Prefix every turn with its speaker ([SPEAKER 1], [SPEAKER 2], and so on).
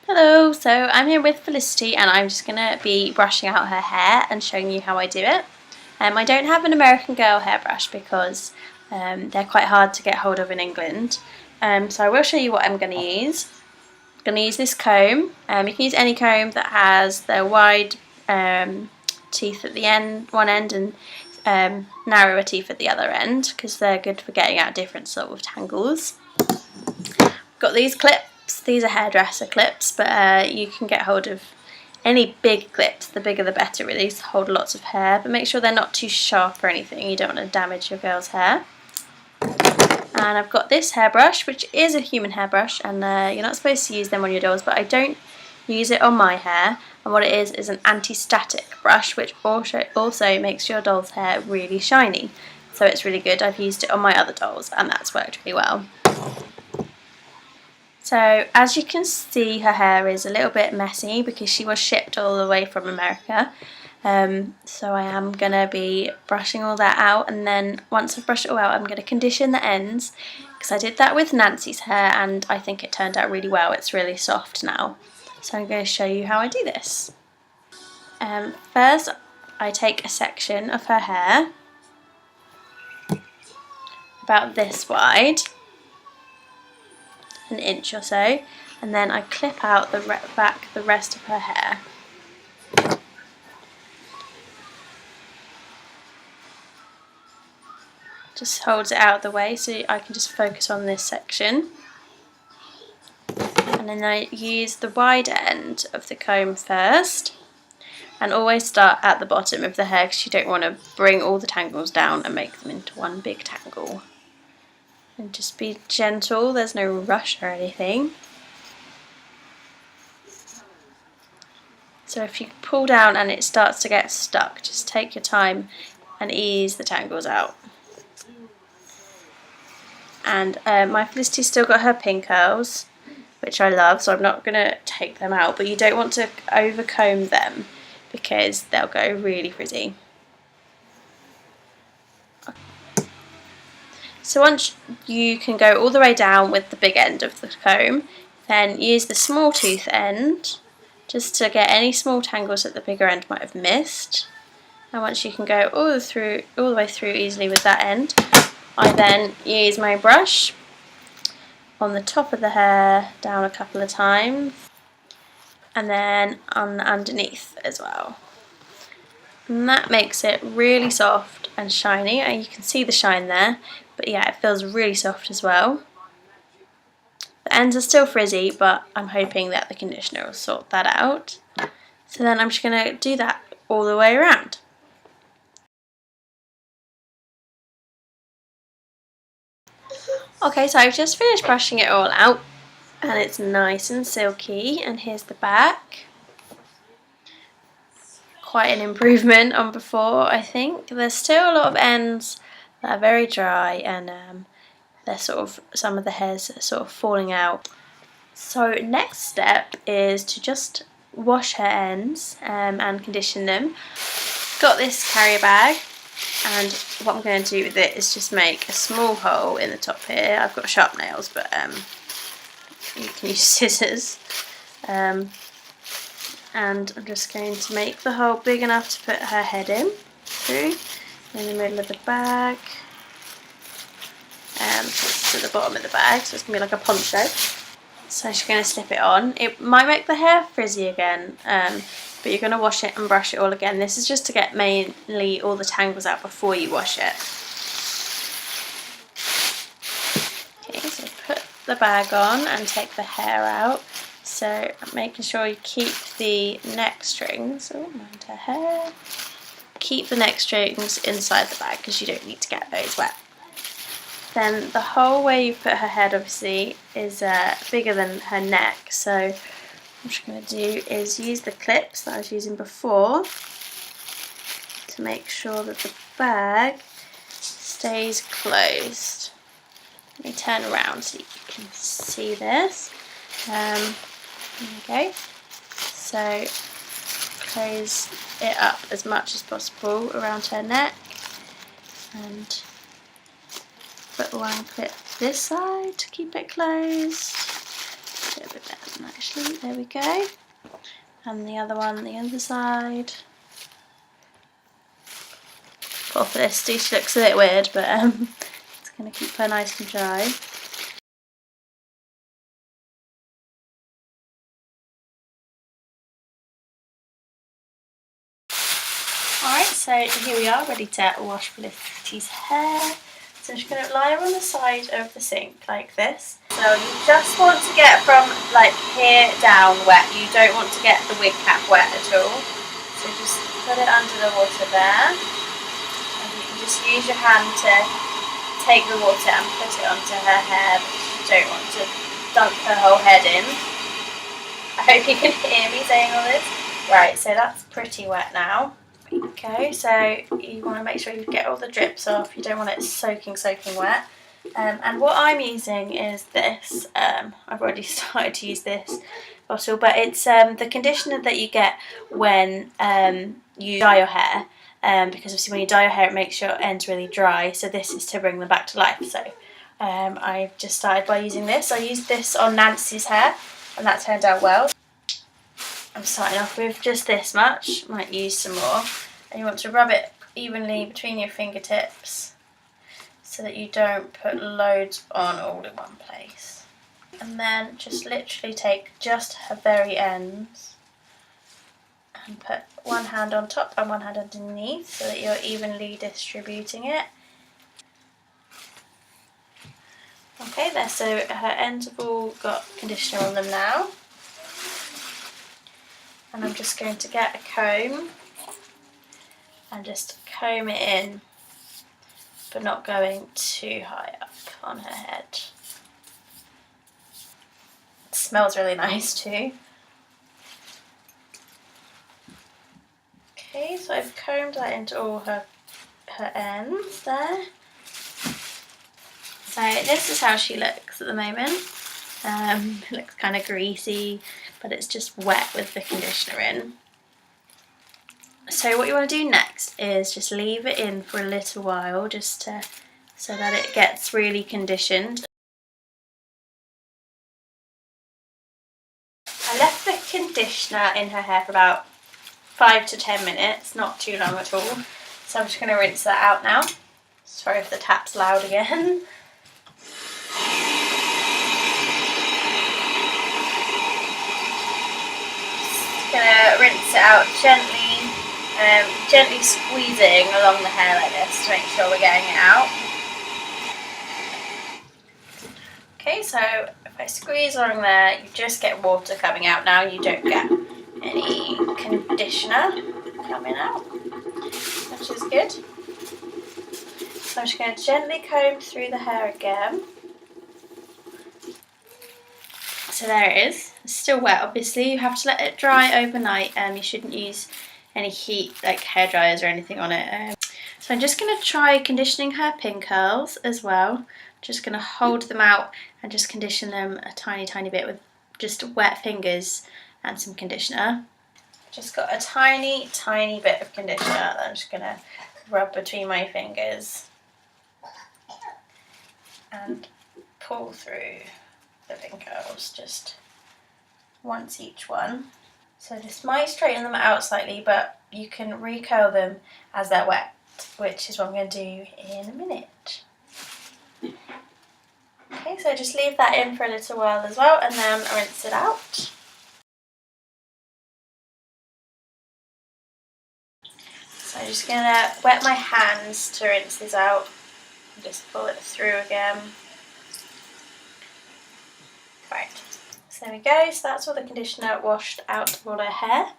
[SPEAKER 1] Hello, so I'm here with Felicity and I'm just going to be brushing out her hair and showing you how I do it. I don't have an American Girl hairbrush because they're quite hard to get hold of in England. So I will show you what I'm going to use. I'm going to use this comb. You can use any comb that has the wide teeth at the end, one end, and narrower teeth at the other end because they're good for getting out different sort of tangles. Got these clips. These are hairdresser clips, but you can get hold of any big clips. The bigger the better, really, to hold lots of hair, but make sure they're not too sharp or anything. You don't want to damage your girl's hair. And I've got this hairbrush, which is a human hairbrush, and you're not supposed to use them on your dolls, but I don't use it on my hair. And what it is an anti-static brush, which also makes your doll's hair really shiny. So it's really good. I've used it on my other dolls, and that's worked really well. So as you can see, her hair is a little bit messy because she was shipped all the way from America. So I am going to be brushing all that out, and then once I've brushed it all out, I'm going to condition the ends because I did that with Nancy's hair and I think it turned out really well. It's really soft now. So I'm going to show you how I do this. First, I take a section of her hair, about this wide, an inch or so, and then I clip out the rest of her hair. Just holds it out of the way so I can just focus on this section. And then I use the wide end of the comb first, and always start at the bottom of the hair because you don't want to bring all the tangles down and make them into one big tangle. And just be gentle, there's no rush or anything. So if you pull down and it starts to get stuck, just take your time and ease the tangles out. And my Felicity's still got her pin curls, which I love, so I'm not going to take them out, but you don't want to overcomb them because they'll go really frizzy. So once you can go all the way down with the big end of the comb, then use the small tooth end just to get any small tangles that the bigger end might have missed. And once you can go all the way through easily with that end, I then use my brush on the top of the hair down a couple of times, and then on underneath as well. And that makes it really soft and shiny, and you can see the shine there, but yeah, it feels really soft as well. The ends are still frizzy, but I'm hoping that the conditioner will sort that out. So then I'm just going to do that all the way around. Okay, so I've just finished brushing it all out and it's nice and silky, and here's the back. Quite an improvement on before, I think. There's still a lot of ends that are very dry and they're sort of, some of the hairs are sort of falling out. So next step is to just wash her ends and condition them. Got this carrier bag, and what I'm going to do with it is just make a small hole in the top here. I've got sharp nails, but you can use scissors. And I'm just going to make the hole big enough to put her head in the middle of the bag, to the bottom of the bag, so it's going to be like a poncho. So she's going to slip it on. It might make the hair frizzy again, but you're going to wash it and brush it all again. This is just to get mainly all the tangles out before you wash it. Okay, so put the bag on and take the hair out. So making sure you keep the neck strings, oh, mind her hair. Keep the neck strings inside the bag because you don't need to get those wet. Then the hole where you put her head obviously is bigger than her neck, so what I'm just going to do is use the clips that I was using before to make sure that the bag stays closed. Let me turn around so you can see this. There we go. So close it up as much as possible around her neck, and put one clip this side to keep it closed. A bit better than that, actually. direction. There we go. And the other one, the other side. Poor Felicity, she looks a bit weird, but it's going to keep her nice and dry. Alright, so here we are, ready to wash Felicity's hair. So I'm just going to lie her on the side of the sink like this. So you just want to get from like here down wet. You don't want to get the wig cap wet at all. So just put it under the water there. And you can just use your hand to take the water and put it onto her hair because you don't want to dunk her whole head in. I hope you can hear me saying all this. Right, so that's pretty wet now. Okay, so you want to make sure you get all the drips off. You don't want it soaking wet. And what I'm using is this. I've already started to use this bottle, but it's the conditioner that you get when you dye your hair. Because obviously when you dye your hair, it makes your ends really dry. So this is to bring them back to life. So I've just started by using this. I used this on Nancy's hair, and that turned out well. I'm starting off with just this much, might use some more, and you want to rub it evenly between your fingertips so that you don't put loads on all in one place. And then just literally take just her very ends and put one hand on top and one hand underneath so that you're evenly distributing it. Okay, there, so her ends have all got conditioner on them now. And I'm just going to get a comb and just comb it in, but not going too high up on her head. It smells really nice too. Okay, so I've combed that into all her ends there. So this is how she looks at the moment. It looks kind of greasy, but it's just wet with the conditioner in. So what you want to do next is just leave it in for a little while, just so that it gets really conditioned. I left the conditioner in her hair for about 5 to 10 minutes, not too long at all. So I'm just going to rinse that out now. Sorry if the tap's loud again. Gonna rinse it out gently, gently squeezing along the hair like this to make sure we're getting it out. Okay, so if I squeeze along there, you just get water coming out now. You don't get any conditioner coming out, which is good. So I'm just going to gently comb through the hair again. So there it is. It's still wet, obviously. You have to let it dry overnight. You shouldn't use any heat, like hair dryers or anything on it. So I'm just going to try conditioning her pin curls as well. Just going to hold them out and just condition them a tiny bit with just wet fingers and some conditioner. Just got a tiny bit of conditioner that I'm just going to rub between my fingers and pull through the pin curls, just once each one. So this might straighten them out slightly, but you can recurl them as they're wet, which is what I'm going to do in a minute. Okay, so just leave that in for a little while as well, and then rinse it out. So I'm just going to wet my hands to rinse this out and just pull it through again. Right, so there we go. So that's all the conditioner washed out of all her hair.